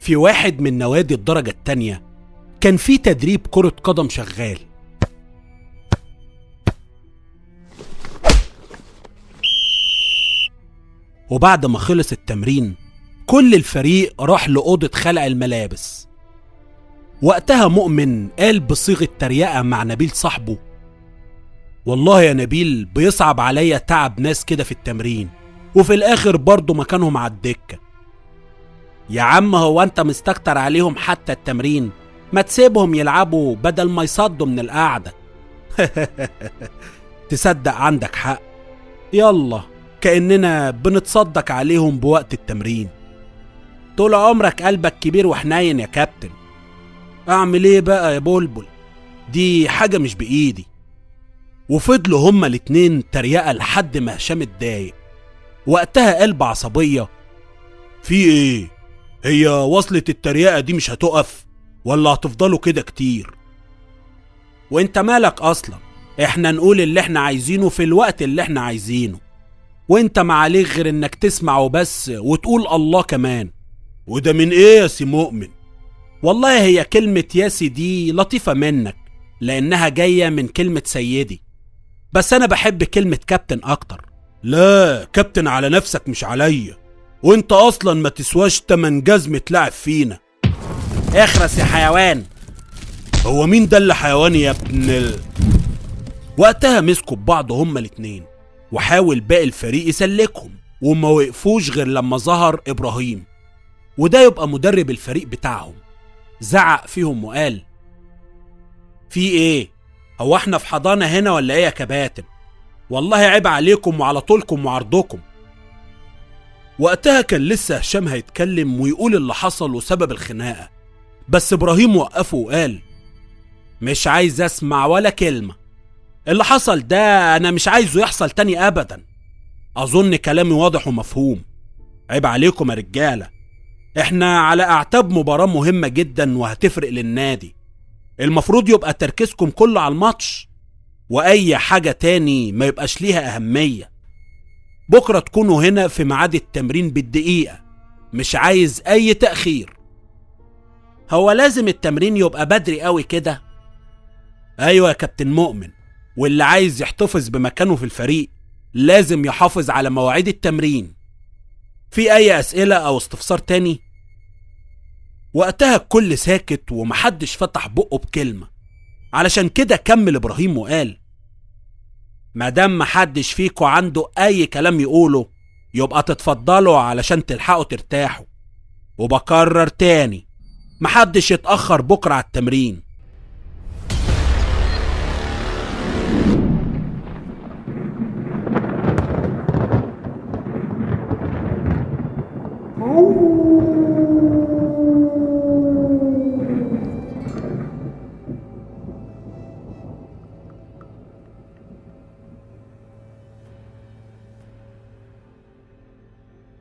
في واحد من نوادي الدرجة التانية كان في تدريب كرة قدم شغال. وبعد ما خلص التمرين كل الفريق راح لأوضة خلع الملابس. وقتها مؤمن قال بصيغة تريقة مع نبيل صاحبه: والله يا نبيل بيصعب عليا تعب ناس كده في التمرين وفي الآخر برضه مكانهم على الدكة. يا عم هو انت مستكتر عليهم حتى التمرين؟ ما تسيبهم يلعبوا بدل ما يصدوا من القعدة. تصدق عندك حق، يلا كأننا بنتصدق عليهم بوقت التمرين. طول عمرك قلبك كبير وحنين يا كابتن. اعمل ايه بقى يا بلبل، دي حاجة مش بإيدي. وفضلوا هما الاتنين تريقة لحد ما هشام اتضايق. وقتها قال بعصبية: في ايه؟ هي وصلة التريقة دي مش هتقف ولا هتفضلوا كده كتير؟ وانت مالك اصلا؟ احنا نقول اللي احنا عايزينه في الوقت اللي احنا عايزينه، وانت ما عليك غير انك تسمع وبس وتقول الله كمان. وده من ايه يا سي مؤمن؟ والله هي كلمة ياسي دي لطيفة منك لانها جاية من كلمة سيدي، بس انا بحب كلمة كابتن اكتر. لا كابتن على نفسك مش عليا، وانت اصلا ما تسواش تمن جزمة تلعب فينا. اخرس يا حيوان. هو مين ده اللي حيواني يا ابن وقتها مسكوا ببعض هما الاتنين، وحاول باقي الفريق يسلكهم وما وقفوش غير لما ظهر ابراهيم، وده يبقى مدرب الفريق بتاعهم. زعق فيهم وقال: في ايه؟ هو احنا في حضانة هنا ولا ايه يا كباتن؟ والله عيب عليكم وعلى طولكم وعرضكم. وقتها كان لسه هشام هيتكلم ويقول اللي حصل وسبب الخناقة، بس ابراهيم وقفه وقال: مش عايز اسمع ولا كلمة. اللي حصل ده انا مش عايزه يحصل تاني ابدا. اظن كلامي واضح ومفهوم. عيب عليكم يا رجالة، احنا على اعتاب مباراة مهمة جدا وهتفرق للنادي. المفروض يبقى تركيزكم كله على الماتش، واي حاجة تاني ما يبقاش ليها اهمية. بكرة تكونوا هنا في ميعاد التمرين بالدقيقة، مش عايز اي تأخير. هو لازم التمرين يبقى بدري قوي كده؟ ايوه يا كابتن مؤمن، واللي عايز يحتفظ بمكانه في الفريق لازم يحافظ على مواعيد التمرين. في اي اسئلة او استفسار تاني؟ وقتها الكل ساكت ومحدش فتح بقه بكلمة. علشان كده كمل ابراهيم وقال: مادام محدش فيكو عنده اي كلام يقوله يبقى تتفضلوا علشان تلحقوا ترتاحوا. وبكرر تاني، محدش يتأخر بكرة على التمرين.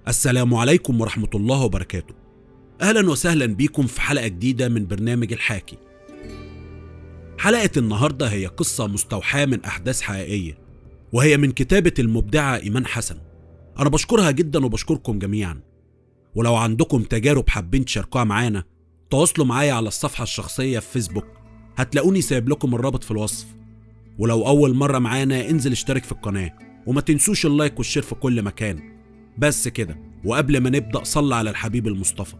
السلام عليكم ورحمة الله وبركاته. أهلا وسهلا بيكم في حلقة جديدة من برنامج الحاكي. حلقة النهاردة هي قصة مستوحاة من أحداث حقيقية، وهي من كتابة المبدعة إيمان حسن. أنا بشكرها جدا وبشكركم جميعا. ولو عندكم تجارب حابين تشاركوها معانا تواصلوا معايا على الصفحة الشخصية في فيسبوك، هتلاقوني سايب لكم الرابط في الوصف. ولو أول مرة معانا انزل اشترك في القناة، وما تنسوش اللايك والشير في كل مكان. بس كده، وقبل ما نبدأ صلى على الحبيب المصطفى.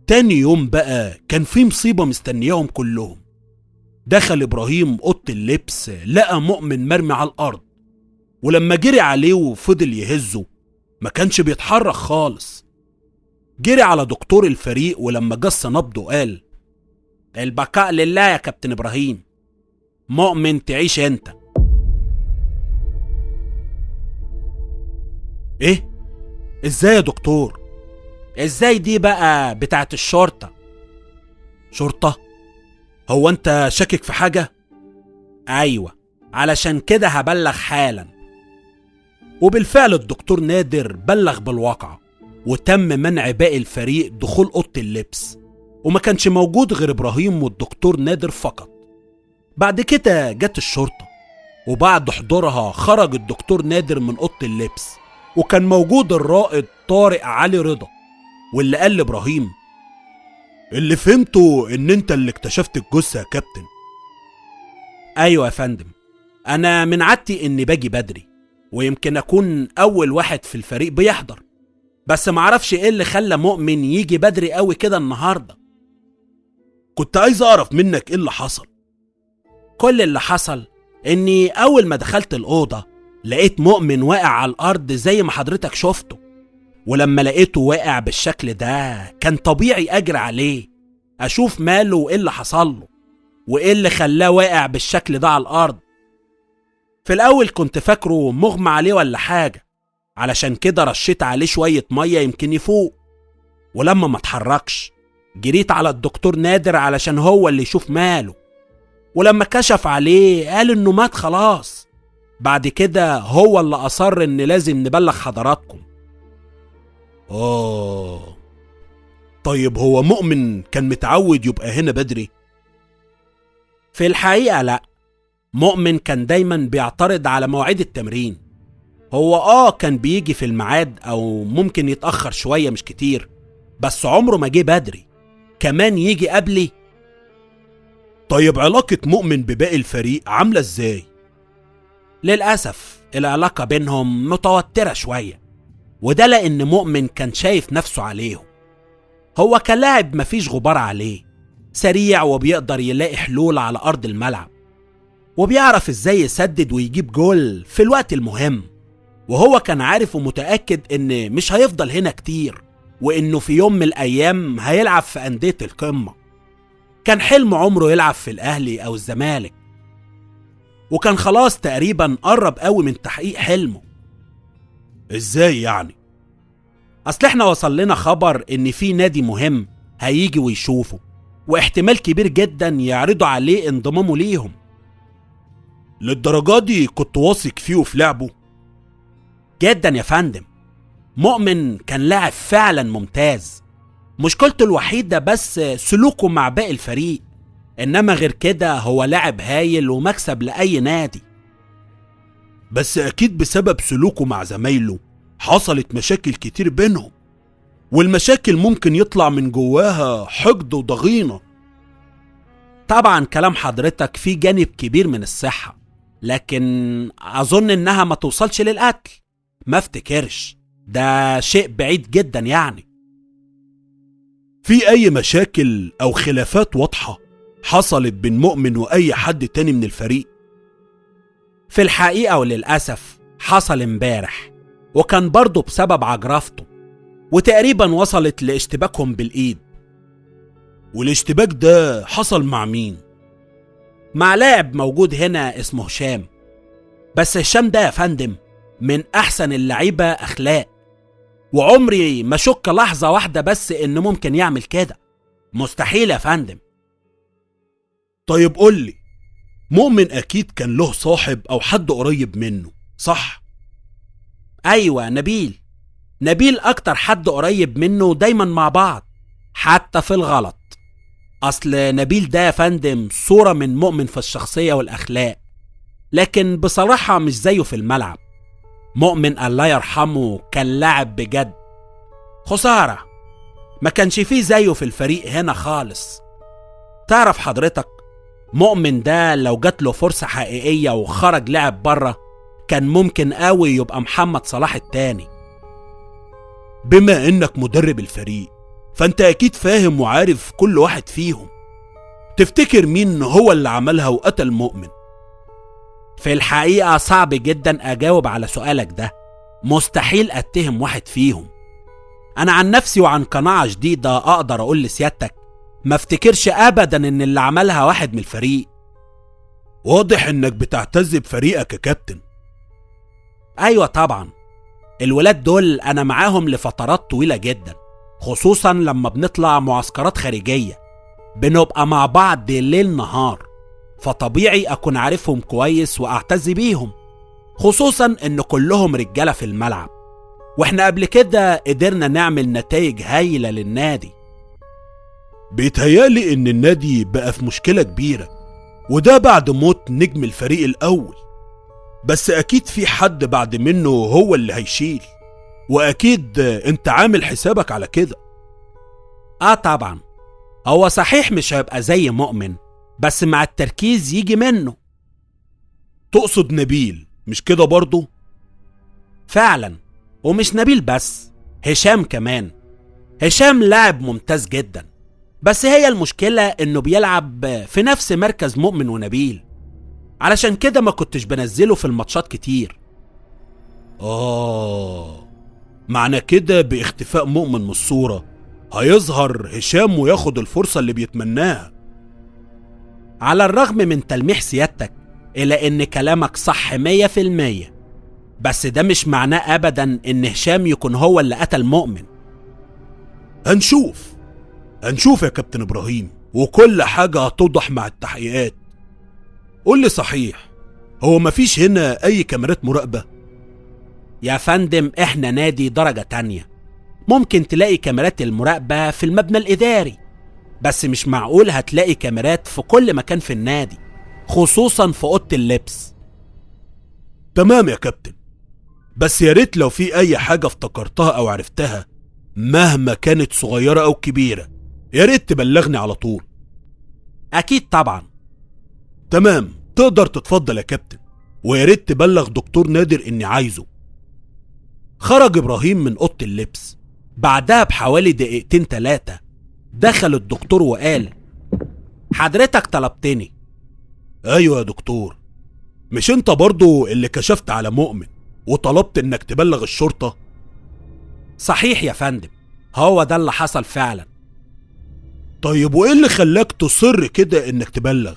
تاني يوم بقى كان في مصيبة مستنياهم كلهم. دخل إبراهيم أوضة اللبس لقى مؤمن مرمي على الأرض، ولما جري عليه وفضل يهزه ما كانش بيتحرك خالص. جري على دكتور الفريق ولما جس نبضه قال: البقاء لله يا كابتن إبراهيم، مؤمن تعيش انت. ايه؟ ازاي يا دكتور؟ ازاي دي بقى بتاعت الشرطة. شرطة؟ هو انت شاكك في حاجة؟ ايوه، علشان كده هبلغ حالا. وبالفعل الدكتور نادر بلغ بالواقعة، وتم منع باقي الفريق دخول اوضة اللبس، وما كانش موجود غير ابراهيم والدكتور نادر فقط. بعد كده جت الشرطة، وبعد حضورها خرج الدكتور نادر من اوضة اللبس، وكان موجود الرائد طارق علي رضا، واللي قال لابراهيم: اللي فهمته ان انت اللي اكتشفت الجثة يا كابتن. ايوه يا فندم، انا من عادتي اني باجي بدري، ويمكن اكون اول واحد في الفريق بيحضر، بس معرفش ايه اللي خلى مؤمن يجي بدري قوي كده النهاردة. كنت عايز اعرف منك ايه اللي حصل. كل اللي حصل اني اول ما دخلت الأوضة لقيت مؤمن واقع على الارض زي ما حضرتك شفته، ولما لقيته واقع بالشكل ده كان طبيعي اجري عليه اشوف ماله وايه اللي حصل له، وايه اللي خلاه واقع بالشكل ده على الارض. في الاول كنت فاكره مغمى عليه ولا حاجة، علشان كده رشيت عليه شوية مية يمكن يفوق، ولما ما اتحركش جريت على الدكتور نادر علشان هو اللي يشوف ماله، ولما كشف عليه قال انه مات خلاص. بعد كده هو اللي اصر ان لازم نبلغ حضراتكم. طيب هو مؤمن كان متعود يبقى هنا بدري؟ في الحقيقة لا، مؤمن كان دايما بيعترض على مواعيد التمرين. هو كان بيجي في الميعاد او ممكن يتأخر شوية مش كتير، بس عمره ما جه بدري، كمان يجي قبلي. طيب علاقة مؤمن بباقي الفريق عاملة ازاي؟ للأسف العلاقة بينهم متوترة شوية، وده لأن مؤمن كان شايف نفسه عليهم. هو كلاعب مفيش غبار عليه، سريع وبيقدر يلاقي حلول على أرض الملعب، وبيعرف ازاي يسدد ويجيب جول في الوقت المهم. وهو كان عارف ومتأكد ان مش هيفضل هنا كتير، وانه في يوم من الأيام هيلعب في أندية القمة. كان حلم عمره يلعب في الأهلي أو الزمالك، وكان خلاص تقريبا قرب قوي من تحقيق حلمه. ازاي يعني؟ اصل احنا وصل لنا خبر ان في نادي مهم هيجي ويشوفه، واحتمال كبير جدا يعرضوا عليه انضمامه ليهم. للدرجة دي كنت واثق فيه وفي لعبه؟ جدا يا فندم، مؤمن كان لاعب فعلا ممتاز. مشكلته الوحيدة بس سلوكه مع باقي الفريق، انما غير كده هو لاعب هايل ومكسب لأي نادي. بس اكيد بسبب سلوكه مع زمايله حصلت مشاكل كتير بينهم، والمشاكل ممكن يطلع من جواها حقد وضغينة. طبعا كلام حضرتك فيه جانب كبير من الصحة، لكن اظن انها ما توصلش للقتل. ما افتكرش، ده شيء بعيد جدا يعني. في اي مشاكل او خلافات واضحة حصلت بين مؤمن واي حد تاني من الفريق؟ في الحقيقة وللأسف حصل امبارح، وكان برضه بسبب عجرفته، وتقريبا وصلت لاشتباكهم بالإيد. والاشتباك ده حصل مع مين؟ مع لاعب موجود هنا اسمه هشام. بس هشام ده يا فندم من أحسن اللعيبة أخلاق، وعمري ما شك لحظة واحدة بس إنه ممكن يعمل كده. مستحيل يا فندم. طيب قولي، مؤمن أكيد كان له صاحب أو حد قريب منه، صح؟ أيوة، نبيل أكتر حد قريب منه، دايما مع بعض حتى في الغلط. أصل نبيل ده يا فندم صورة من مؤمن في الشخصية والأخلاق، لكن بصراحة مش زيه في الملعب. مؤمن الله يرحمه كان لاعب بجد، خسارة ما كانش فيه زيه في الفريق هنا خالص. تعرف حضرتك، مؤمن ده لو جات له فرصة حقيقية وخرج لعب بره كان ممكن قوي يبقى محمد صلاح التاني. بما انك مدرب الفريق فانت اكيد فاهم وعارف كل واحد فيهم، تفتكر مين هو اللي عملها وقتل مؤمن؟ في الحقيقة صعب جدا اجاوب على سؤالك ده، مستحيل اتهم واحد فيهم. انا عن نفسي وعن قناعة جديدة اقدر اقول لسيادتك ما افتكرش ابدا ان اللي عملها واحد من الفريق. واضح انك بتعتز بفريقك يا كابتن. ايوه طبعا، الولاد دول أنا معاهم لفترات طويلة جدا، خصوصا لما بنطلع معسكرات خارجية بنبقى مع بعض ليل نهار، فطبيعي أكون عارفهم كويس وأعتز بيهم، خصوصا إن كلهم رجالة في الملعب، وإحنا قبل كده قدرنا نعمل نتائج هايلة للنادي. بيتهيالي إن النادي بقى في مشكلة كبيرة، وده بعد موت نجم الفريق الأول، بس أكيد في حد بعد منه هو اللي هيشيل، وأكيد أنت عامل حسابك على كده. طبعا، هو صحيح مش هيبقى زي مؤمن، بس مع التركيز يجي منه. تقصد نبيل مش كده برضو؟ فعلا، ومش نبيل بس، هشام كمان. هشام لاعب ممتاز جدا، بس هي المشكلة انه بيلعب في نفس مركز مؤمن ونبيل، علشان كده ما كنتش بنزله في الماتشات كتير. معنى كده باختفاء مؤمن من الصورة هيظهر هشام وياخد الفرصة اللي بيتمناها. على الرغم من تلميح سيادتك إلى إن كلامك صح 100%، بس ده مش معناه أبدا إن هشام يكون هو اللي قتل مؤمن. هنشوف يا كابتن إبراهيم، وكل حاجة هتوضح مع التحقيقات. قول لي صحيح، هو مفيش هنا أي كاميرات مراقبة؟ يا فندم، إحنا نادي درجة تانية، ممكن تلاقي كاميرات المراقبة في المبنى الإداري، بس مش معقول هتلاقي كاميرات في كل مكان في النادي، خصوصا في أوضة اللبس. تمام يا كابتن، بس يا ريت لو في أي حاجة افتكرتها أو عرفتها مهما كانت صغيرة أو كبيرة، يا ريت تبلغني على طول. أكيد طبعا. تمام، تقدر تتفضل يا كابتن، ويا ريت تبلغ دكتور نادر إني عايزه. خرج إبراهيم من أوضة اللبس، بعدها بحوالي دقيقتين 3 دخل الدكتور وقال: حضرتك طلبتني. أيوة يا دكتور، مش انت برضو اللي كشفت على مؤمن وطلبت انك تبلغ الشرطة؟ صحيح يا فندم، هو ده اللي حصل فعلا. طيب وايه اللي خلاك تصر كده انك تبلغ؟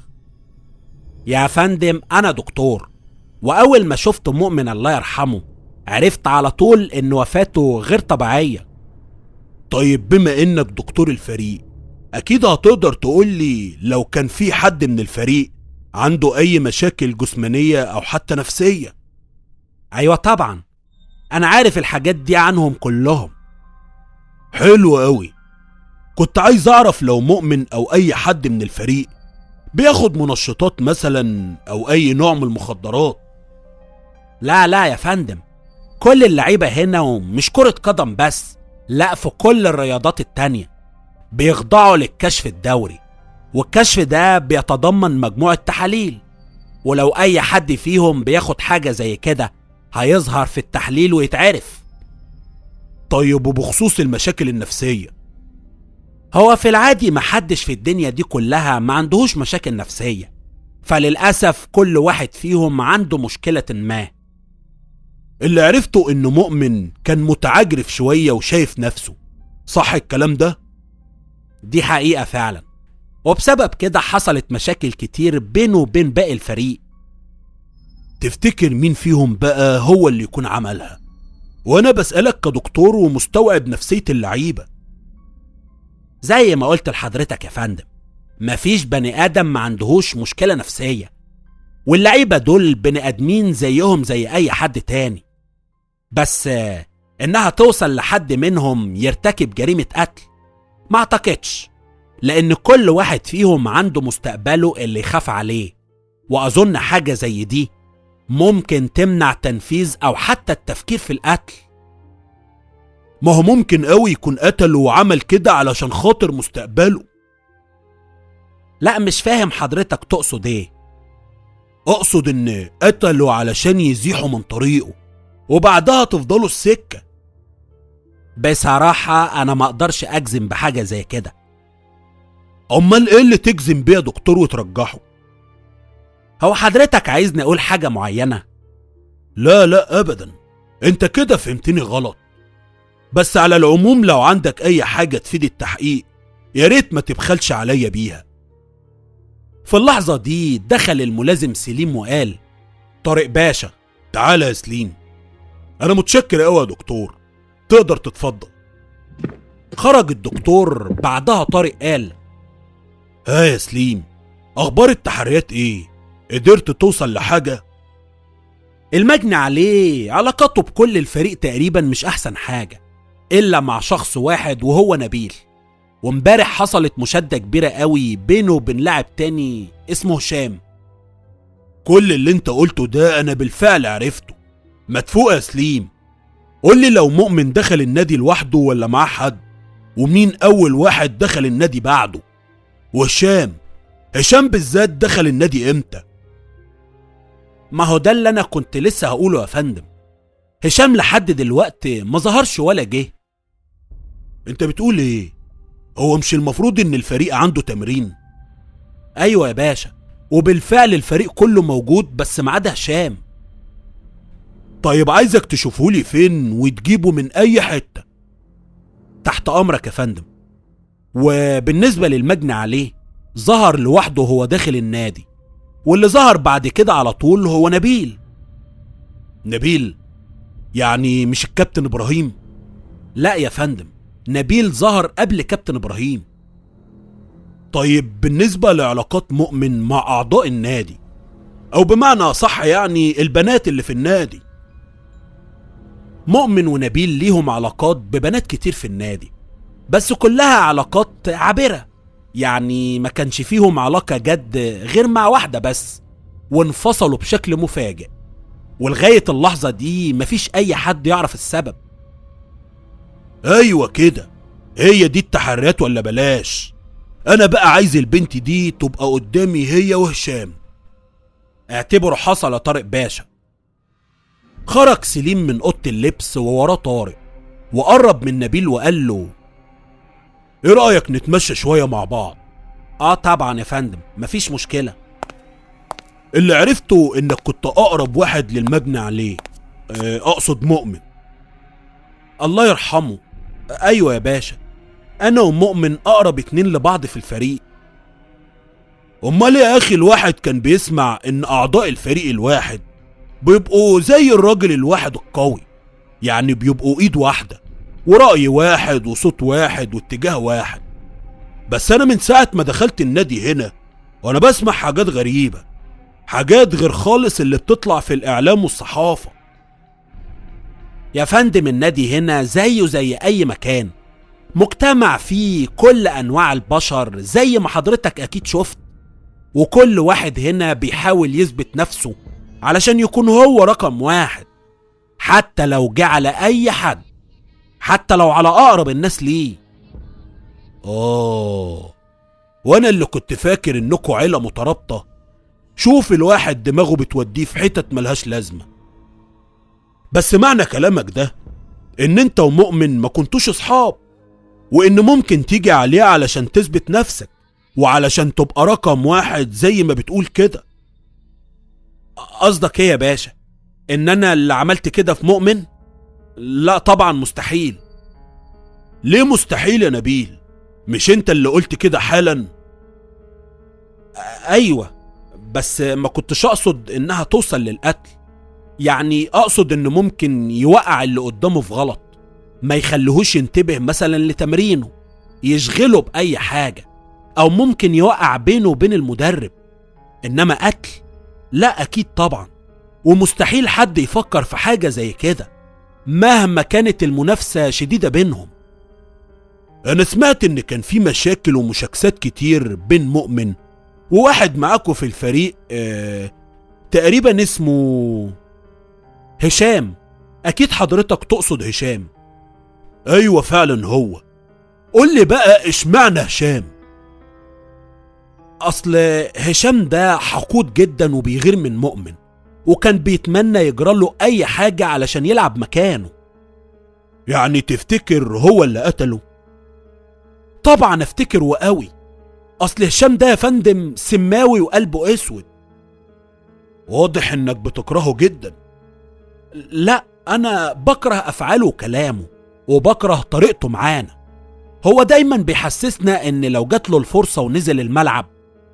يا فندم، انا دكتور، واول ما شفت مؤمن الله يرحمه عرفت على طول ان وفاته غير طبيعية. طيب بما انك دكتور الفريق، اكيد هتقدر تقولي لو كان في حد من الفريق عنده اي مشاكل جسمانية او حتى نفسية؟ ايوه طبعا، انا عارف الحاجات دي عنهم كلهم. حلو قوي، كنت عايز اعرف لو مؤمن او اي حد من الفريق بياخد منشطات مثلا او اي نوع من المخدرات. لا يا فندم، كل اللعيبة هنا، ومش كرة قدم بس، لا، في كل الرياضات التانية بيخضعوا للكشف الدوري، والكشف ده بيتضمن مجموعة تحاليل، ولو اي حد فيهم بياخد حاجة زي كده هيظهر في التحليل ويتعرف. طيب وبخصوص المشاكل النفسية؟ هو في العادي محدش في الدنيا دي كلها ما عندهوش مشاكل نفسية، فللأسف كل واحد فيهم عنده مشكلة ما. اللي عرفته انه مؤمن كان متعجرف شوية وشايف نفسه، صح الكلام ده؟ دي حقيقة فعلا، وبسبب كده حصلت مشاكل كتير بينه وبين باقي الفريق. تفتكر مين فيهم بقى هو اللي يكون عملها؟ وانا بسألك كدكتور ومستوعب نفسية اللعيبة. زي ما قلت لحضرتك يا فندم، مفيش بني آدم ما عندهوش مشكلة نفسية، واللعيبة دول بني آدمين زيهم زي أي حد تاني، بس إنها توصل لحد منهم يرتكب جريمة قتل ما أعتقدش، لأن كل واحد فيهم عنده مستقبله اللي يخاف عليه، وأظن حاجة زي دي ممكن تمنع تنفيذ أو حتى التفكير في القتل. ما هو ممكن قوي يكون قتله وعمل كده علشان خاطر مستقبله. لا، مش فاهم حضرتك تقصد ايه؟ اقصد ان قتله علشان يزيحوا من طريقه وبعدها تفضلوا السكة. بصراحة انا ما اقدرش اجزم بحاجة زي كده. امال ايه اللي تجزم بيه يا دكتور وترجحه؟ هو حضرتك عايزني اقول حاجة معينة؟ لا ابدا، انت كده فهمتني غلط، بس على العموم لو عندك اي حاجة تفيد التحقيق يا ريت ما تبخلش عليا بيها. في اللحظة دي دخل الملازم سليم وقال: طارق باشا. تعالى يا سليم. انا متشكر قوي يا دكتور، تقدر تتفضل. خرج الدكتور، بعدها طارق قال: ها يا سليم، اخبار التحريات ايه؟ قدرت توصل لحاجة؟ المجني عليه علاقاته بكل الفريق تقريبا مش احسن حاجة الا مع شخص واحد وهو نبيل، وامبارح حصلت مشادة كبيرة قوي بينه وبين لاعب تاني اسمه هشام. كل اللي انت قلته ده انا بالفعل عرفته. ما تفوق يا سليم، قولي لو مؤمن دخل النادي لوحده ولا معاه حد، ومين اول واحد دخل النادي بعده، هشام بالذات دخل النادي امتى؟ ما هو ده اللي انا كنت لسه هقوله يا فندم. هشام لحد دلوقتي ما ظهرش ولا جه. انت بتقول ايه؟ هو مش المفروض ان الفريق عنده تمرين؟ ايوه يا باشا، وبالفعل الفريق كله موجود بس ما عدا هشام. طيب عايزك تشوفهولي فين وتجيبه من اي حتة. تحت امرك يا فندم. وبالنسبة للمجني عليه، ظهر لوحده وهو داخل النادي، واللي ظهر بعد كده على طول هو نبيل. نبيل؟ يعني مش الكابتن ابراهيم؟ لا يا فندم، نبيل ظهر قبل كابتن ابراهيم. طيب بالنسبة لعلاقات مؤمن مع اعضاء النادي، او بمعنى صح يعني البنات اللي في النادي؟ مؤمن ونبيل ليهم علاقات ببنات كتير في النادي، بس كلها علاقات عابرة، يعني ما كانش فيهم علاقة جد غير مع واحدة بس، وانفصلوا بشكل مفاجئ، ولغاية اللحظة دي مفيش اي حد يعرف السبب. ايوه كده، هي دي التحريات ولا بلاش؟ انا بقى عايز البنت دي تبقى قدامي هي وهشام. اعتبره حصل يا طارق باشا. خرج سليم من اوضه اللبس ووراه طارق، وقرب من نبيل وقال له: ايه رأيك نتمشى شوية مع بعض؟ طبعا يا فندم، مفيش مشكلة. اللي عرفته انك كنت اقرب واحد للمجني عليه، اقصد مؤمن. الله يرحمه. ايوه يا باشا، انا ومؤمن اقرب اتنين لبعض في الفريق. امال يا اخي الواحد كان بيسمع ان اعضاء الفريق الواحد بيبقوا زي الراجل الواحد القوي، يعني بيبقوا ايد واحدة ورأي واحد وصوت واحد واتجاه واحد. بس انا من ساعة ما دخلت النادي هنا وانا بسمع حاجات غريبة، حاجات غير خالص اللي بتطلع في الاعلام والصحافة. يا فندم النادي هنا زيه زي اي مكان، مجتمع فيه كل انواع البشر زي ما حضرتك اكيد شفت، وكل واحد هنا بيحاول يثبت نفسه علشان يكون هو رقم واحد، حتى لو جه على اي حد، حتى لو على اقرب الناس ليه. وانا اللي كنت فاكر انكوا عيلة مترابطة. شوف الواحد دماغه بتوديه في حتت ملهاش لازمة. بس معنى كلامك ده ان انت ومؤمن ما كنتوش اصحاب، وان ممكن تيجي عليه علشان تثبت نفسك وعلشان تبقى رقم واحد زي ما بتقول كده. قصدك ايه يا باشا؟ ان انا اللي عملت كده في مؤمن؟ لا طبعا، مستحيل. ليه مستحيل يا نبيل؟ مش انت اللي قلت كده حالا؟ ايوه، بس ما كنتش اقصد انها توصل للقتل، يعني اقصد انه ممكن يوقع اللي قدامه في غلط، ما يخليهوش ينتبه مثلا لتمرينه، يشغله باي حاجة، او ممكن يوقع بينه وبين المدرب. انما قتل لا، اكيد طبعا، ومستحيل حد يفكر في حاجة زي كده مهما كانت المنافسة شديدة بينهم. انا سمعت ان كان في مشاكل ومشاكسات كتير بين مؤمن وواحد معاكوا في الفريق، تقريبا اسمه هشام. اكيد حضرتك تقصد هشام. ايوه فعلا هو. قول لي بقى اشمعنى هشام؟ اصل هشام ده حقود جدا وبيغير من مؤمن، وكان بيتمنى يجراله اي حاجة علشان يلعب مكانه. يعني تفتكر هو اللي قتله؟ طبعا افتكر وقوي. اصل هشام ده يا فندم سماوي وقلبه اسود. واضح انك بتكرهه جدا. لا، انا بكره افعاله وكلامه، وبكره طريقته معانا. هو دايما بيحسسنا ان لو جات له الفرصة ونزل الملعب،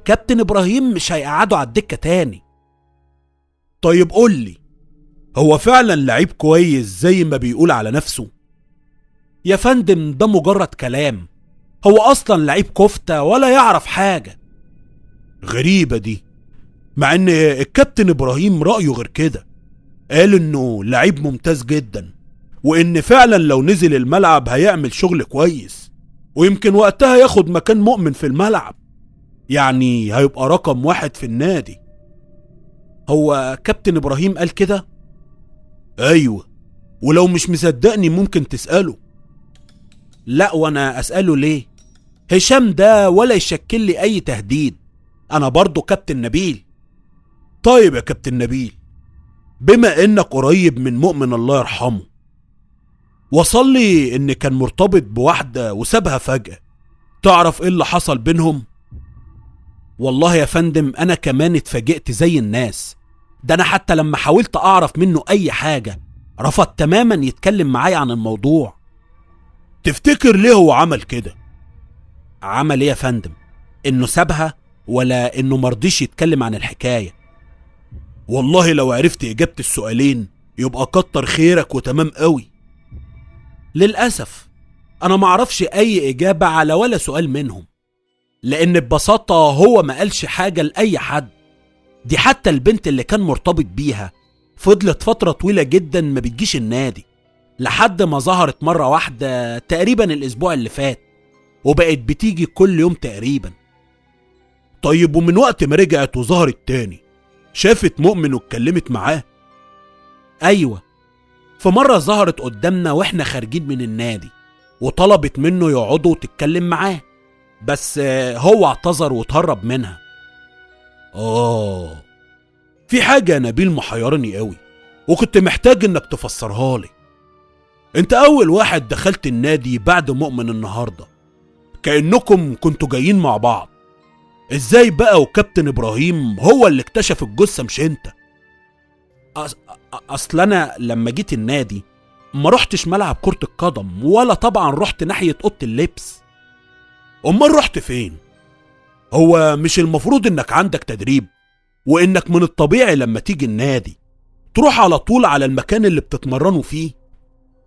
كابتن ابراهيم مش هيقعده على الدكة تاني. طيب قول لي، هو فعلا لعيب كويس زي ما بيقول على نفسه؟ يا فندم ده مجرد كلام، هو اصلا لعيب كفتة ولا يعرف حاجة. غريبة دي، مع ان الكابتن ابراهيم رأيه غير كده، قال انه لعيب ممتاز جدا، وان فعلا لو نزل الملعب هيعمل شغل كويس، ويمكن وقتها ياخد مكان مؤمن في الملعب، يعني هيبقى رقم 1 في النادي. هو كابتن ابراهيم قال كده؟ ايوه، ولو مش مصدقني ممكن تسأله. لا، وانا اسأله ليه؟ هشام ده ولا يشكل لي اي تهديد، انا برضو كابتن نبيل. طيب يا كابتن نبيل، بما انك قريب من مؤمن الله يرحمه، وصل لي ان كان مرتبط بواحدة وسابها فجأة، تعرف ايه اللي حصل بينهم؟ والله يا فندم انا كمان اتفاجئت زي الناس، ده انا حتى لما حاولت اعرف منه اي حاجة رفض تماما يتكلم معايا عن الموضوع. تفتكر ليه هو عمل كده؟ عمل ايه يا فندم؟ انه سابها ولا انه مرضيش يتكلم عن الحكاية؟ والله لو عرفت اجابة السؤالين يبقى كتر خيرك وتمام قوي. للأسف انا معرفش اي اجابة على ولا سؤال منهم، لان ببساطة هو ما قالش حاجة لأي حد. دي حتى البنت اللي كان مرتبط بيها فضلت فترة طويلة جدا ما بتجيش النادي، لحد ما ظهرت مرة واحدة تقريبا الاسبوع اللي فات، وبقت بتيجي كل يوم تقريبا. طيب ومن وقت ما رجعت وظهرت تاني شافت مؤمن واتكلمت معاه؟ ايوه، في مرة ظهرت قدامنا واحنا خارجين من النادي وطلبت منه يقعدوا وتتكلم معاه، بس هو اعتذر وتهرب منها. في حاجة يا نبيل محيرني قوي، وكنت محتاج انك تفسرها لي. انت اول واحد دخلت النادي بعد مؤمن النهاردة، كأنكم كنتوا جايين مع بعض، ازاي بقى وكابتن ابراهيم هو اللي اكتشف الجثة مش انت؟ اصل انا لما جيت النادي ما رحتش ملعب كرة القدم، ولا طبعا رحت ناحية اوضة اللبس. امال رحت فين؟ هو مش المفروض انك عندك تدريب، وانك من الطبيعي لما تيجي النادي تروح على طول على المكان اللي بتتمرنوا فيه؟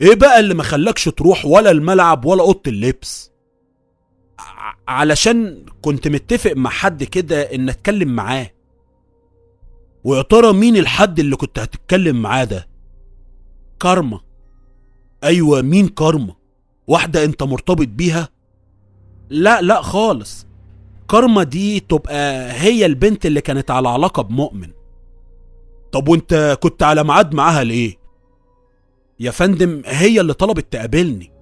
ايه بقى اللي ما خلاكش تروح ولا الملعب ولا اوضة اللبس؟ علشان كنت متفق مع حد كده ان اتكلم معاه. ويا ترى مين الحد اللي كنت هتتكلم معاه ده؟ كارما. ايوه، مين كارما؟ واحدة انت مرتبط بيها؟ لا خالص، كارما دي تبقى هي البنت اللي كانت على علاقة بمؤمن. طب وانت كنت على ميعاد معاها ليه؟ يا فندم هي اللي طلبت تقابلني.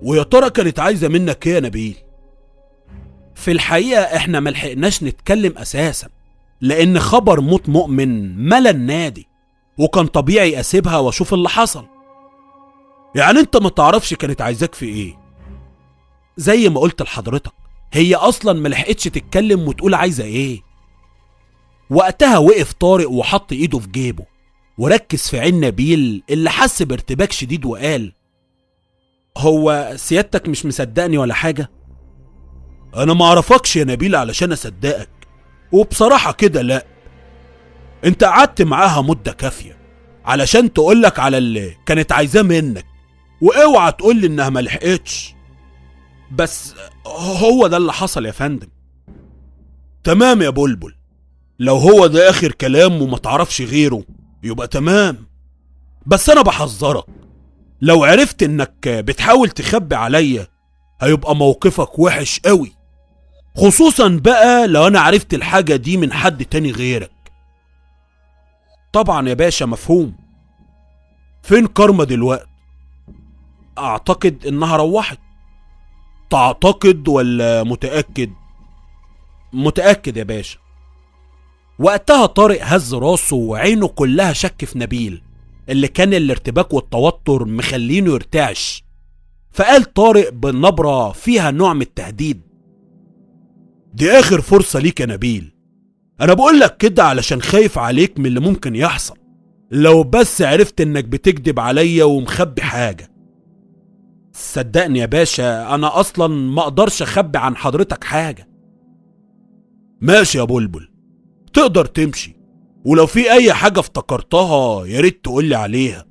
ويا ترى كانت عايزة منك ايه يا نبيل؟ في الحقيقة احنا ملحقناش نتكلم اساسا، لان خبر موت مؤمن ملا النادي، وكان طبيعي اسيبها واشوف اللي حصل. يعني انت ما تعرفش كانت عايزاك في ايه؟ زي ما قلت لحضرتك، هي اصلا ملحقتش تتكلم وتقول عايزة ايه. وقتها وقف طارق وحط ايده في جيبه وركز في عين نبيل اللي حس بارتباك شديد وقال: هو سيادتك مش مصدقني ولا حاجة؟ انا ما اعرفكش يا نبيل علشان اصدقك، وبصراحة كده لا. انت قعدت معاها مدة كافية علشان تقولك على اللي كانت عايزاه منك، واوعى تقولي انها ملحقتش. بس هو ده اللي حصل يا فندم. تمام يا بلبل، لو هو ده اخر كلام وما تعرفش غيره يبقى تمام، بس انا بحذرك، لو عرفت انك بتحاول تخبي عليا هيبقى موقفك وحش قوي، خصوصا بقى لو انا عرفت الحاجة دي من حد تاني غيرك. طبعا يا باشا، مفهوم. فين كارما دلوقتي؟ اعتقد انها روحت. تعتقد ولا متأكد؟ متأكد يا باشا. وقتها طارق هز راسه وعينه كلها شك في نبيل اللي كان الارتباك والتوتر مخلينه يرتعش، فقال طارق بالنبرة فيها نوع من التهديد: دي اخر فرصة ليك يا نبيل، انا بقولك كده علشان خايف عليك من اللي ممكن يحصل لو بس عرفت انك بتكذب عليا ومخبي حاجة. صدقني يا باشا، انا اصلا ما اقدرش اخبي عن حضرتك حاجة. ماشي يا بلبل، تقدر تمشي، ولو في اي حاجة افتكرتها ياريت تقولي عليها.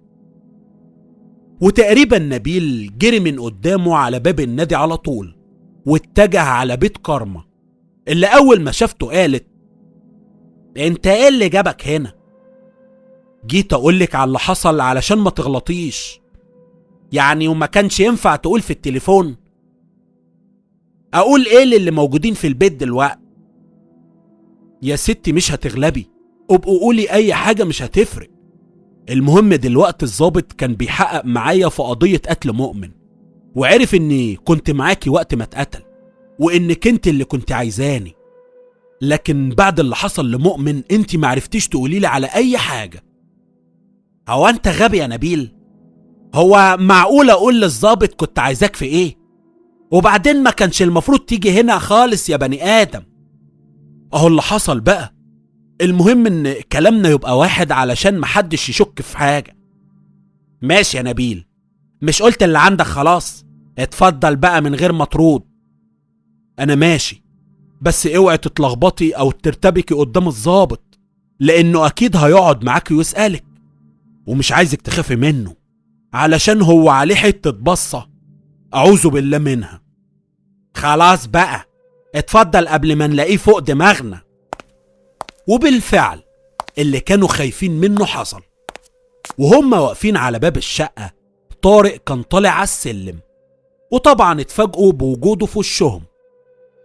وتقريبا نبيل جري من قدامه على باب النادي على طول، واتجه على بيت كارما، اللي اول ما شافته قالت: انت ايه اللي جابك هنا؟ جيت اقولك على اللي حصل علشان ما تغلطيش. يعني وما كانش ينفع تقول في التليفون؟ اقول ايه اللي موجودين في البيت دلوقتي؟ يا ستي مش هتغلبي، ابقوا قولي اي حاجة مش هتفرق. المهم دلوقتي الضابط كان بيحقق معايا في قضية قتل مؤمن، وعرف اني كنت معاكي وقت ما اتقتل، وانك انت اللي كنت عايزاني. لكن بعد اللي حصل لمؤمن انت معرفتيش تقوليلي على اي حاجة. هو انت غبي يا نبيل؟ هو معقول اقول للضابط كنت عايزاك في ايه؟ وبعدين ما كانش المفروض تيجي هنا خالص يا بني ادم. اهو اللي حصل بقى. المهم ان كلامنا يبقى واحد علشان محدش يشك في حاجة. ماشي يا نبيل، مش قلت اللي عندك خلاص؟ اتفضل بقى من غير مطرود. انا ماشي، بس اوعي تتلخبطي او ترتبكي قدام الضابط، لانه اكيد هيقعد معاكي ويسألك، ومش عايزك تخافي منه علشان هو عليه حتة بصة اعوذ بالله منها. خلاص بقى، اتفضل قبل ما نلاقيه فوق دماغنا. وبالفعل اللي كانوا خايفين منه حصل. وهم واقفين على باب الشقة، طارق كان طالع على السلم، وطبعا اتفاجئوا بوجوده في وشهم.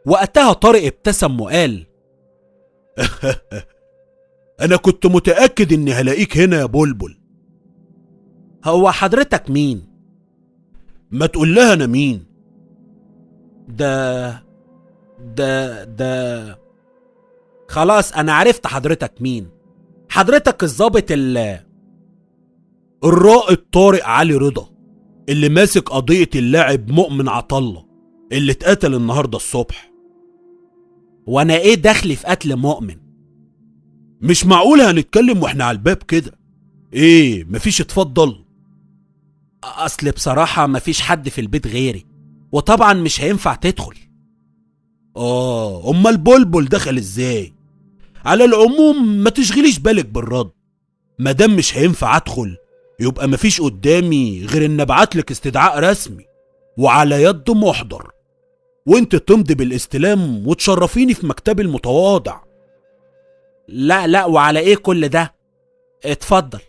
وقتها طارق ابتسم وقال: انا كنت متأكد اني هلاقيك هنا يا بلبل. هو حضرتك مين؟ ما تقول لها انا مين. ده خلاص انا عرفت حضرتك مين. حضرتك الضابط الرائد طارق علي رضا، اللي ماسك قضية اللاعب مؤمن عطله اللي اتقتل النهاردة الصبح. وانا ايه دخلي في قتل مؤمن؟ مش معقول هنتكلم واحنا على الباب كده. ايه مفيش؟ اتفضل. اصل بصراحة مفيش حد في البيت غيري، وطبعا مش هينفع تدخل. امال بلبل دخل ازاي؟ على العموم ما تشغليش بالك بالرد. مادام مش هينفع ادخل، يبقى مفيش قدامي غير ان ابعتلك استدعاء رسمي وعلى يد محضر، وانت تمضي بالاستلام وتشرفيني في مكتبي المتواضع. لا وعلى ايه كل ده؟ اتفضل.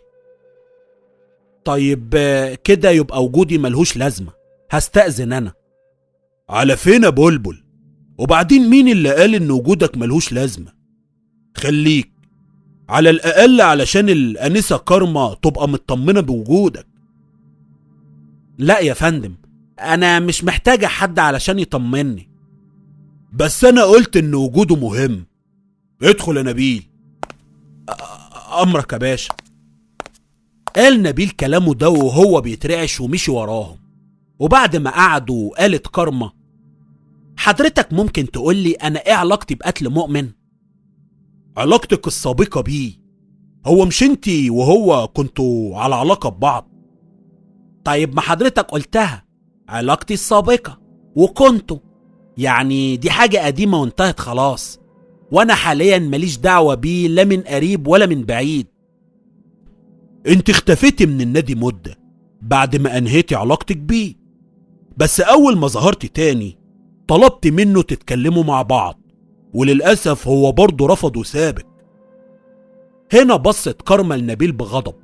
طيب كده يبقى وجودي ملهوش لازمة، هستأذن انا. على فين يا بلبل؟ وبعدين مين اللي قال ان وجودك ملهوش لازمة؟ خليك على الاقل علشان الانسة كارما تبقى مطمنة بوجودك. لا يا فندم، انا مش محتاجة حد علشان يطمني. بس انا قلت ان وجوده مهم. ادخل يا نبيل. امرك يا باشا. قال نبيل كلامه ده وهو بيترعش ومشي وراهم. وبعد ما قعدوا قالت كارما: حضرتك ممكن تقولي انا ايه علاقتي بقتل مؤمن؟ علاقتك السابقة بيه. هو مش انتي وهو كنتوا على علاقة ببعض؟ طيب ما حضرتك قلتها، علاقتي السابقة وكنتوا، يعني دي حاجة قديمة وانتهت خلاص، وانا حاليا ماليش دعوة بيه لا من قريب ولا من بعيد. انت اختفيتي من النادي مدة بعد ما انهيتي علاقتك بيه، بس اول ما ظهرتي تاني طلبت منه تتكلموا مع بعض، وللأسف هو برضه رفض وسابك. هنا بصت كارما لنبيل بغضب،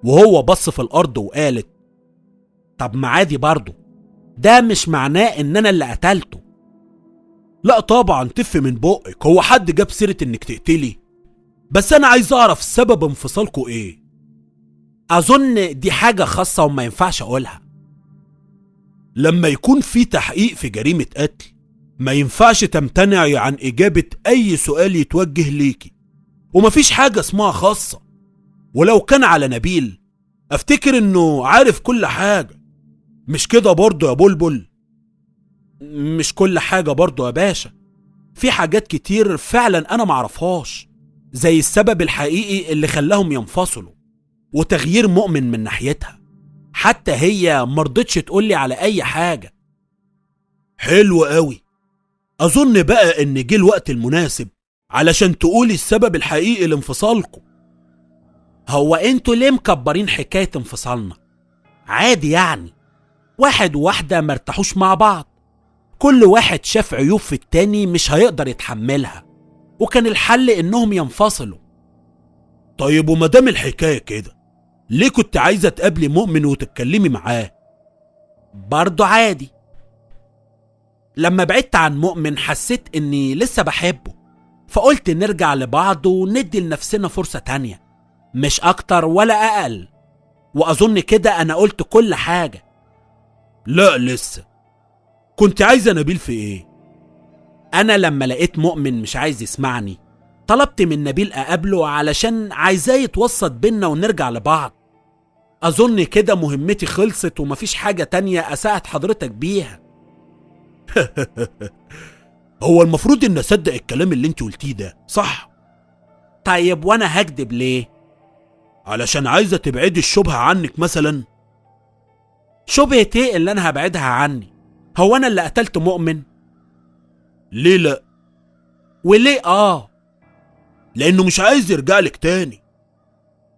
وهو بص في الارض وقالت: طب ما عادي برضه، ده مش معناه ان انا اللي قتلته. لا طبعا تف من بقك، هو حد جاب سيرة انك تقتلي؟ بس انا عايز اعرف سبب انفصالكوا ايه. اظن دي حاجة خاصة وما ينفعش اقولها. لما يكون في تحقيق في جريمة قتل ما ينفعش تمتنعي عن اجابة اي سؤال يتوجه ليكي، ومفيش حاجة اسمها خاصة. ولو كان على نبيل افتكر انه عارف كل حاجة، مش كده برضه يا بلبل؟ مش كل حاجة برضه يا باشا، في حاجات كتير فعلا انا معرفهاش، زي السبب الحقيقي اللي خلاهم ينفصلوا، وتغيير مؤمن من ناحيتها، حتى هي مرضتش تقولي على اي حاجة. حلو قوي. اظن بقى ان جه الوقت المناسب علشان تقولي السبب الحقيقي لانفصالكم، هو انتوا ليه مكبرين حكاية انفصالنا؟ عادي يعني، واحد وواحدة مرتاحوش مع بعض، كل واحد شاف عيوب في التاني مش هيقدر يتحملها، وكان الحل انهم ينفصلوا. طيب ومدام الحكاية كده، ليه كنت عايزة تقابلي مؤمن وتتكلمي معاه؟ برضه عادي. لما بعدت عن مؤمن حسيت اني لسه بحبه، فقلت نرجع لبعض وندي لنفسنا فرصة تانية، مش اكتر ولا اقل. واظن كده انا قلت كل حاجة. لا لسه. كنت عايزة نبيل في ايه؟ انا لما لقيت مؤمن مش عايز يسمعني، طلبت من نبيل اقابله علشان عايزاه يتوسط بينا ونرجع لبعض. اظن كده مهمتي خلصت ومفيش حاجة تانية اساعد حضرتك بيها. هو المفروض ان اصدق الكلام اللي انت قلتيه ده، صح؟ طيب وانا هكدب ليه؟ علشان عايزة تبعدي الشبهة عنك مثلا؟ شبهة ايه اللي انا هبعدها عني؟ هو انا اللي قتلت مؤمن؟ ليه لا؟ وليه لانه مش عايز يرجع لك تاني.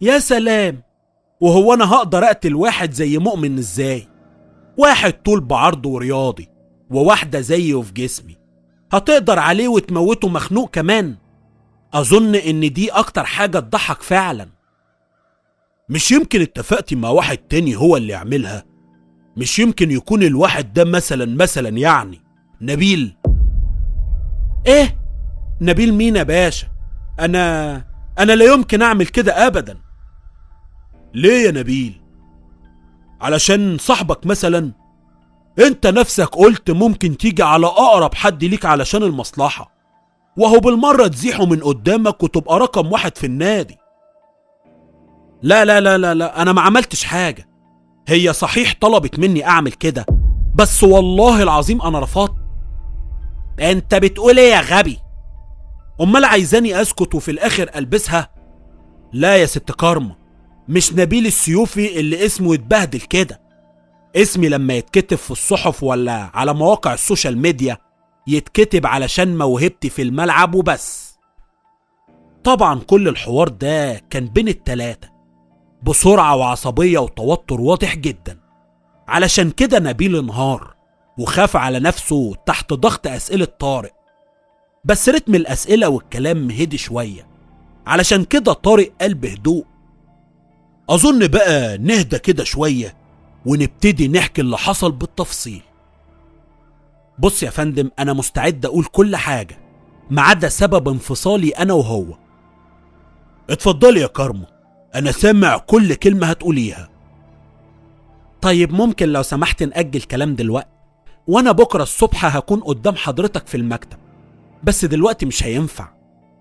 يا سلام، وهو انا هقدر اقتل واحد زي مؤمن ازاي؟ واحد طول بعرضه ورياضي، وواحدة زيه في جسمي، هتقدر عليه وتموته مخنوق كمان؟ اظن ان دي اكتر حاجة تضحك فعلا. مش يمكن اتفقتي مع واحد تاني هو اللي يعملها؟ مش يمكن يكون الواحد ده مثلا يعني نبيل؟ ايه؟ نبيل مين يا باشا؟ انا لا يمكن اعمل كده ابدا. ليه يا نبيل؟ علشان صاحبك مثلا؟ انت نفسك قلت ممكن تيجي على اقرب حد ليك علشان المصلحة، وهو بالمرة تزيحه من قدامك وتبقى رقم واحد في النادي. لا لا لا لا لا، انا ما عملتش حاجة. هي صحيح طلبت مني اعمل كده، بس والله العظيم انا رفضت. انت بتقول ايه يا غبي؟ امال عايزاني اسكت وفي الاخر البسها؟ لا يا ست كارما، مش نبيل السيوفي اللي اسمه يتبهدل كده. اسمي لما يتكتب في الصحف ولا على مواقع السوشيال ميديا يتكتب علشان موهبتي في الملعب وبس. طبعا كل الحوار ده كان بين التلاتة بسرعة وعصبية وتوتر واضح جدا. علشان كده نبيل انهار وخاف على نفسه تحت ضغط أسئلة طارق، بس رتم الأسئلة والكلام هدي شوية، علشان كده طارق قال بهدوء: أظن بقى نهدى كده شوية ونبتدي نحكي اللي حصل بالتفصيل. بص يا فندم، أنا مستعد أقول كل حاجة ما عدا سبب انفصالي أنا وهو. اتفضلي يا كارما، أنا سامع كل كلمة هتقوليها. طيب ممكن لو سمحت نأجل كلام دلوقتي، وأنا بكرة الصبح هكون قدام حضرتك في المكتب، بس دلوقتي مش هينفع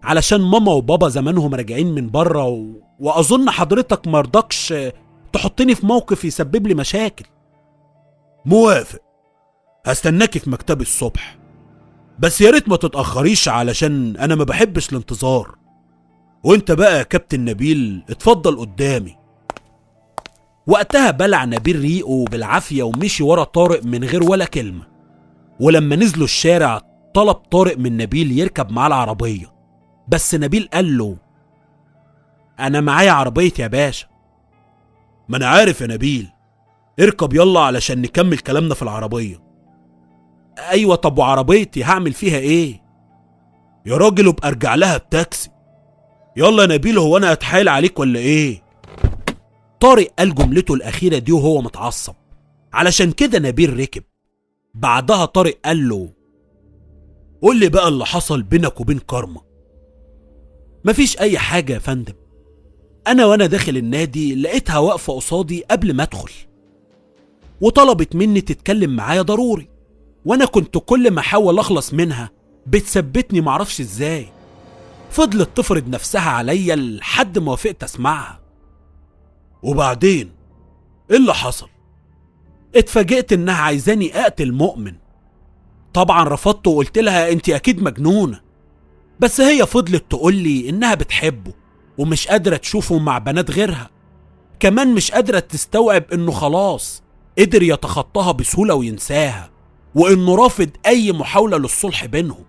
علشان ماما وبابا زمانهم راجعين من بره وأظن حضرتك مرضكش تحطني في موقف يسبب لي مشاكل. موافق، هستناكي في مكتبي الصبح، بس يا ريت ما تتأخريش علشان أنا ما بحبش الانتظار. وانت بقى يا كابتن نبيل اتفضل قدامي. وقتها بلع نبيل ريقه بالعافية ومشي ورا طارق من غير ولا كلمة. ولما نزلوا الشارع طلب طارق من نبيل يركب معاه العربية، بس نبيل قال له: أنا معايا عربيتي يا باشا. ما أنا عارف يا نبيل، اركب يلا علشان نكمل كلامنا في العربية. أيوة، طب وعربيتي هعمل فيها إيه؟ يا راجل ابقى ارجع لها بتاكسي. يلا يا نبيل، هو أنا هتحايل عليك ولا إيه؟ طارق قال جملته الأخيرة دي وهو متعصب، علشان كده نبيل ركب. بعدها طارق قال له: قول لي بقى اللي حصل بينك وبين كارما. مفيش أي حاجة يا فندم، أنا وأنا داخل النادي لقيتها واقفة قصادي قبل ما أدخل، وطلبت مني تتكلم معايا ضروري، وأنا كنت كل ما أحاول أخلص منها بتثبتني معرفش إزاي. فضلت تفرض نفسها عليا لحد ما وافقت أسمعها. وبعدين إيه اللي حصل؟ اتفاجئت إنها عايزاني أقتل مؤمن. طبعا رفضت وقلت لها أنت أكيد مجنونة، بس هي فضلت تقولي إنها بتحبه ومش قادرة تشوفه مع بنات غيرها، كمان مش قادرة تستوعب إنه خلاص قدر يتخطاها بسهولة وينساها، وإنه رافض أي محاولة للصلح بينهم.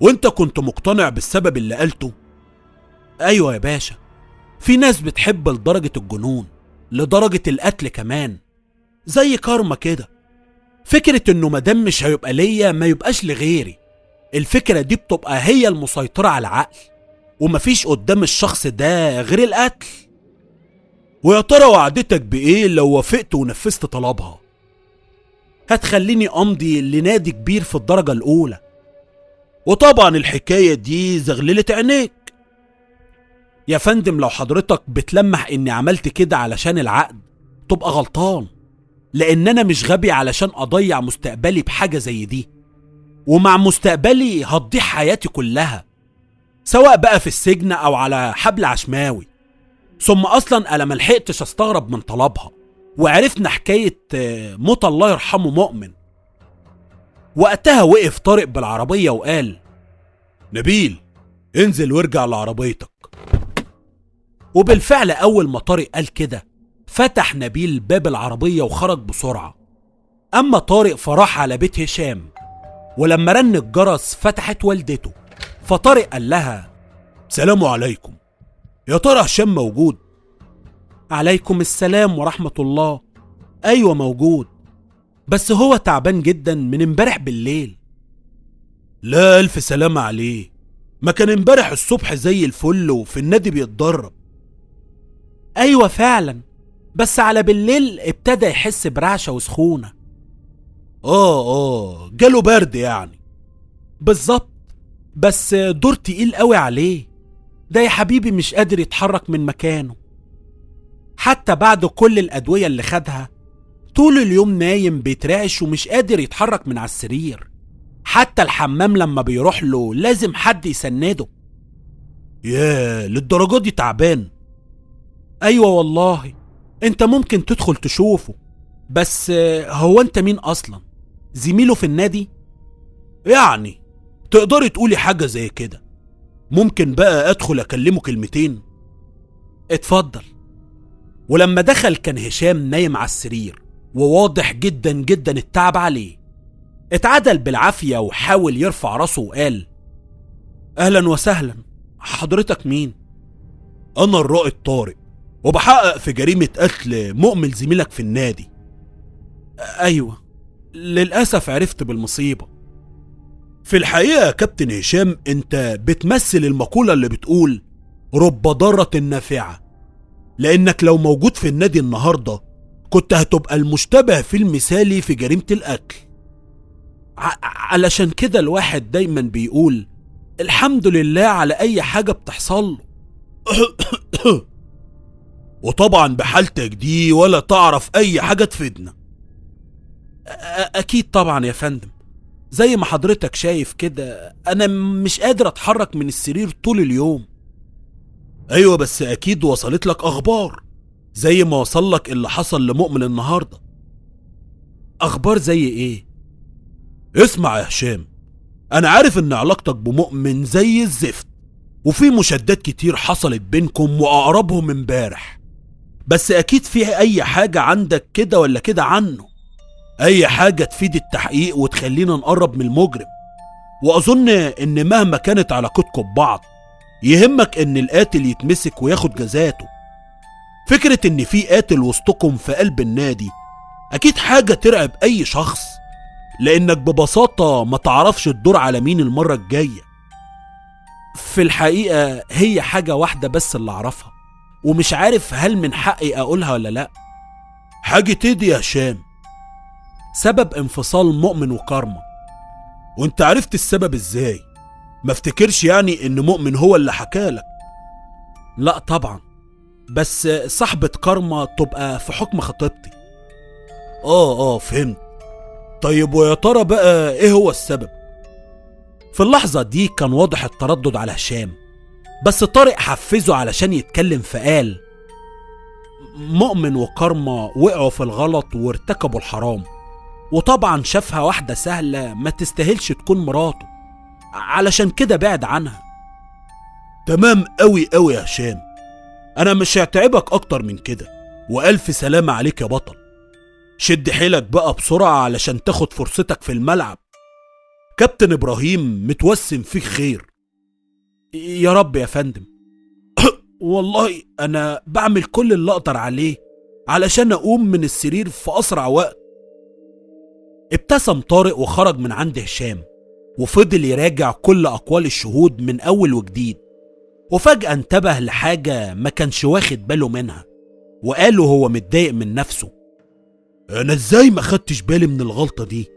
وإنت كنت مقتنع بالسبب اللي قالته؟ أيوة يا باشا، في ناس بتحب لدرجة الجنون، لدرجة القتل كمان، زي كارما كده. فكرة انه مادام مش هيبقى ليا ما يبقاش لغيري، الفكرة دي بتبقى هي المسيطرة على العقل، ومفيش قدام الشخص ده غير القتل. ويا ترى وعدتك بايه لو وافقت ونفذت طلبها؟ هتخليني امضي لنادي كبير في الدرجة الاولى. وطبعا الحكاية دي زغللت عينيك. يا فندم لو حضرتك بتلمح اني عملت كده علشان العقد تبقى غلطان، لان انا مش غبي علشان اضيع مستقبلي بحاجة زي دي، ومع مستقبلي هتضيع حياتي كلها، سواء بقى في السجن او على حبل عشماوي. ثم اصلا انا ملحقتش استغرب من طلبها، وعرفنا حكاية موت الله يرحمه مؤمن. وقتها وقف طارق بالعربية وقال: نبيل انزل وارجع لعربيتك. وبالفعل اول ما طارق قال كده فتح نبيل باب العربية وخرج بسرعة. اما طارق فراح على بيت هشام، ولما رن الجرس فتحت والدته، فطارق قال لها: سلام عليكم، يا ترى هشام موجود؟ عليكم السلام ورحمة الله. ايوه موجود، بس هو تعبان جدا من امبارح بالليل. لا الف سلامة عليه، ما كان امبارح الصبح زي الفل وفي النادي بيتدرب. ايوه فعلا، بس على بالليل ابتدى يحس برعشة وسخونة. جاله برد يعني. بالظبط، بس دور تقيل قوي عليه، ده يا حبيبي مش قادر يتحرك من مكانه. حتى بعد كل الأدوية اللي خدها طول اليوم نايم بيترعش ومش قادر يتحرك من على السرير. حتى الحمام لما بيروح له لازم حد يسنده. ياه، للدرجة دي تعبان؟ ايوه والله، انت ممكن تدخل تشوفه. بس هو انت مين اصلا؟ زميله في النادي؟ يعني تقدري تقولي حاجة زي كده. ممكن بقى ادخل اكلمه كلمتين؟ اتفضل. ولما دخل كان هشام نايم على السرير، وواضح جدا جدا التعب عليه. اتعدل بالعافية وحاول يرفع راسه وقال: اهلا وسهلا، حضرتك مين؟ انا الرائد طارق، وبحقق في جريمة قتل مؤمن زميلك في النادي. ايوه، للأسف عرفت بالمصيبة. في الحقيقة يا كابتن هشام، انت بتمثل المقولة اللي بتقول رب ضارة نافعة، لانك لو موجود في النادي النهاردة كنت هتبقى المشتبه في المثالي في جريمة القتل. علشان كده الواحد دايما بيقول الحمد لله على اي حاجة بتحصل له. وطبعا بحالتك دي ولا تعرف اي حاجة تفيدنا. اكيد طبعا يا فندم، زي ما حضرتك شايف كده انا مش قادر اتحرك من السرير طول اليوم. ايوه بس اكيد وصلت لك اخبار زي ما وصل لك اللي حصل لمؤمن النهاردة. اخبار زي ايه؟ اسمع يا هشام، انا عارف ان علاقتك بمؤمن زي الزفت، وفي مشادات كتير حصلت بينكم واقربهم امبارح، بس اكيد في اي حاجة عندك كده ولا كده عنه، اي حاجة تفيد التحقيق وتخلينا نقرب من المجرم. واظن ان مهما كانت علاقتكم ببعض يهمك ان القاتل يتمسك وياخد جزاته. فكرة ان في قاتل وسطكم في قلب النادي اكيد حاجة ترعب اي شخص، لانك ببساطة ما تعرفش الدور على مين المرة الجاية. في الحقيقة هي حاجة واحدة بس اللي اعرفها، ومش عارف هل من حقي اقولها ولا لا. حاجة تدي يا هشام؟ سبب انفصال مؤمن وكارما. وانت عرفت السبب ازاي؟ ما افتكرش يعني ان مؤمن هو اللي حكالك. لا طبعا، بس صاحبة كارما تبقى في حكم خطيبتي. فهمت. طيب ويا ترى بقى ايه هو السبب؟ في اللحظة دي كان واضح التردد على هشام، بس طارق حفزه علشان يتكلم فقال: مؤمن وكارما وقعوا في الغلط وارتكبوا الحرام، وطبعا شافها واحدة سهلة ما تستاهلش تكون مراته، علشان كده بعد عنها. تمام قوي قوي يا هشام، انا مش هتعبك اكتر من كده، والف سلامة عليك يا بطل. شد حيلك بقى بسرعة علشان تاخد فرصتك في الملعب. كابتن ابراهيم متوسم فيك خير. يا رب يا فندم. والله أنا بعمل كل اللي أقدر عليه علشان أقوم من السرير في أسرع وقت. ابتسم طارق وخرج من عند هشام، وفضل يراجع كل أقوال الشهود من أول وجديد، وفجأة انتبه لحاجة ما كانش واخد باله منها، وقاله هو متضايق من نفسه: أنا إزاي ما خدتش بالي من الغلطة دي؟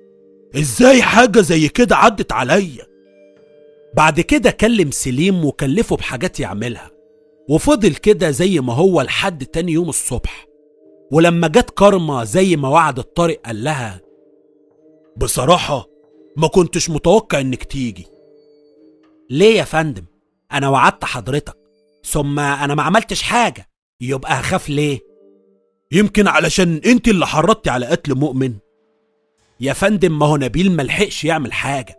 إزاي حاجة زي كده عدت عليا؟ بعد كده كلم سليم وكلفه بحاجات يعملها، وفضل كده زي ما هو لحد تاني يوم الصبح. ولما جت كارما زي ما وعد الطارق قال لها: بصراحة ما كنتش متوقع إنك تيجي. ليه يا فندم؟ أنا وعدت حضرتك، ثم أنا ما عملتش حاجة، يبقى هخاف ليه؟ يمكن علشان انت اللي حرضتي على قتل مؤمن. يا فندم ما هو نبيل ملحقش يعمل حاجة،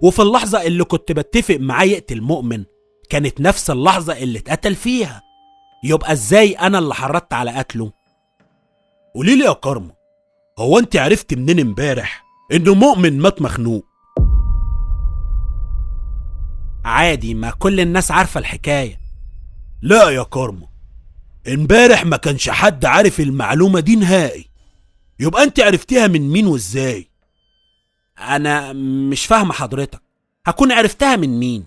وفي اللحظة اللي كنت بتفق معاه يقتل مؤمن كانت نفس اللحظة اللي اتقتل فيها، يبقى ازاي أنا اللي حرضت على قتله؟ قوليلي يا كارما، هو انت عرفت منين امبارح انه مؤمن مات مخنوق؟ عادي، ما كل الناس عارفة الحكاية. لا يا كارما، امبارح ما كانش حد عارف المعلومة دي نهائي، يبقى انت عرفتيها من مين وازاي؟ أنا مش فاهمة حضرتك، هكون عرفتها من مين؟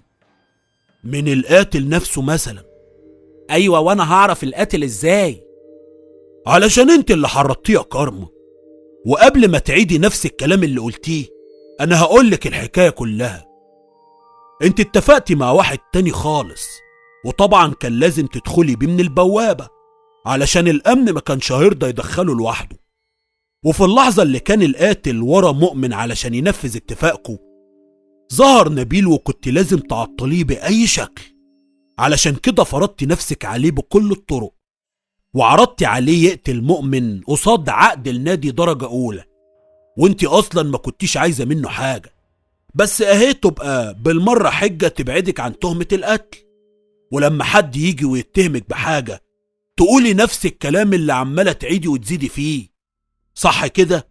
من القاتل نفسه مثلا. أيوة، وأنا هعرف القاتل ازاي؟ علشان انت اللي حرضتيه يا كارما. وقبل ما تعيدي نفس الكلام اللي قلتيه، انا هقولك الحكاية كلها. انت اتفقتي مع واحد تاني خالص، وطبعا كان لازم تدخلي بيه من البوابة علشان الامن ما كانش هيرضى يدخله لوحده. وفي اللحظة اللي كان القاتل ورا مؤمن علشان ينفذ اتفاقكم، ظهر نبيل وكنت لازم تعطليه بأي شكل، علشان كده فرضتي نفسك عليه بكل الطرق، وعرضتي عليه يقتل مؤمن قصاد عقد النادي درجة أولى، وانتي أصلا ما كنتيش عايزة منه حاجة، بس اهي تبقى بالمرة حجة تبعدك عن تهمة القتل. ولما حد يجي ويتهمك بحاجة تقولي نفس الكلام اللي عمالة تعيدي وتزيدي فيه، صح كده؟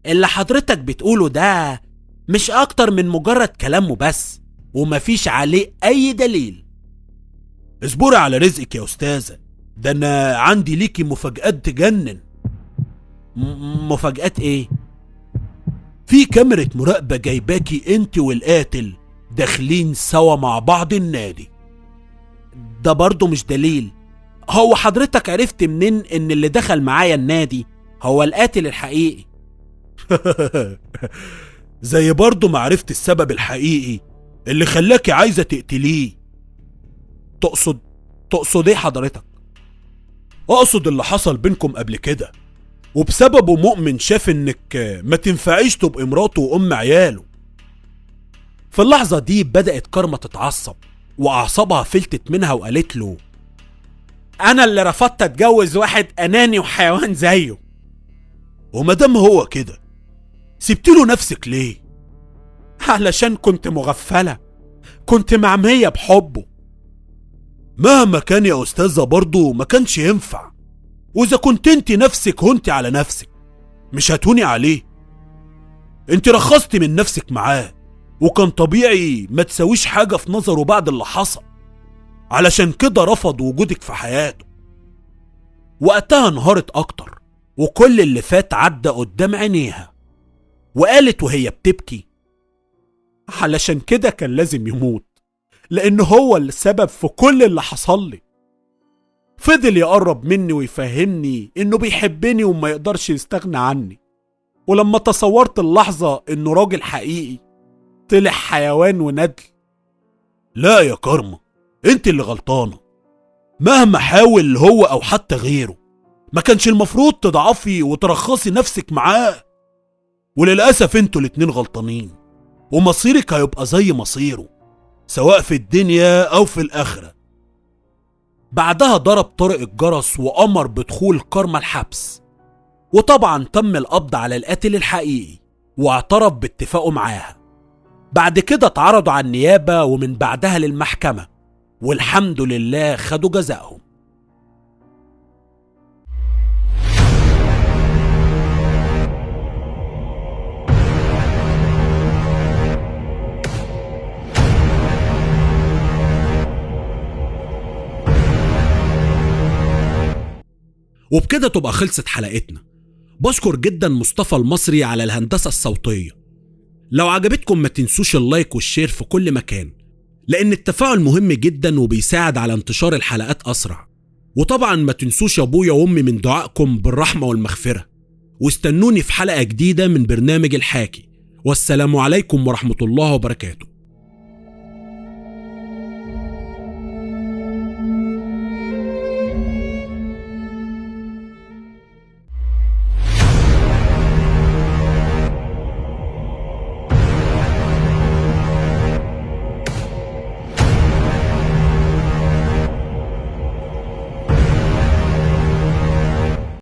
اللي حضرتك بتقوله ده مش أكتر من مجرد كلامه بس، ومفيش عليه أي دليل. اصبري على رزقك يا أستاذة، ده أنا عندي ليكي مفاجآت تجنن. مفاجآت إيه؟ في كاميرا مراقبة جايباكي انت والقاتل داخلين سوا مع بعض النادي. ده برضه مش دليل. هو حضرتك عرفت منين ان اللي دخل معايا النادي هو القاتل الحقيقي؟ زي برضه ما عرفت السبب الحقيقي اللي خلاكي عايزة تقتليه. تقصد ايه حضرتك؟ اقصد اللي حصل بينكم قبل كده، وبسببه مؤمن شاف انك ما تنفعيش تبقي مراته وام عياله. في اللحظة دي بدأت كارما تتعصب، واعصابها فلتت منها وقالت له: انا اللي رفضت اتجوز واحد اناني وحيوان زيه. ومادام هو كده سبتله نفسك ليه؟ علشان كنت مغفلة، كنت معمية بحبه. مهما كان يا أستاذة برضه ما كانش ينفع، وإذا كنت انت نفسك هنتي على نفسك مش هتهوني عليه. انت رخصتي من نفسك معاه، وكان طبيعي ما تسويش حاجة في نظره بعد اللي حصل، علشان كده رفض وجودك في حياته. وقتها انهارت أكتر، وكل اللي فات عدى قدام عينيها، وقالت وهي بتبكي: علشان كده كان لازم يموت، لأنه هو السبب في كل اللي حصل لي. فضل يقرب مني ويفهمني إنه بيحبني وما يقدرش يستغنى عني، ولما تصورت اللحظة إنه راجل حقيقي طلع حيوان وندل. لا يا كارما، انت اللي غلطانة. مهما حاول هو أو حتى غيره، ما كانش المفروض تضعفي وترخصي نفسك معاه. وللأسف انتوا الاتنين غلطانين، ومصيرك هيبقى زي مصيره، سواء في الدنيا أو في الآخرة. بعدها ضرب طارق الجرس وأمر بدخول كارما الحبس، وطبعا تم القبض على القاتل الحقيقي، واعترف باتفاقه معاها. بعد كده اتعرضوا على النيابة ومن بعدها للمحكمة، والحمد لله خدوا جزائهم. وبكده تبقى خلصت حلقتنا. بشكر جدا مصطفى المصري على الهندسة الصوتية. لو عجبتكم ما تنسوش اللايك والشير في كل مكان، لأن التفاعل مهم جدا وبيساعد على انتشار الحلقات أسرع. وطبعا ما تنسوش أبويا وأمي من دعائكم بالرحمة والمغفرة. واستنوني في حلقة جديدة من برنامج الحاكي، والسلام عليكم ورحمة الله وبركاته.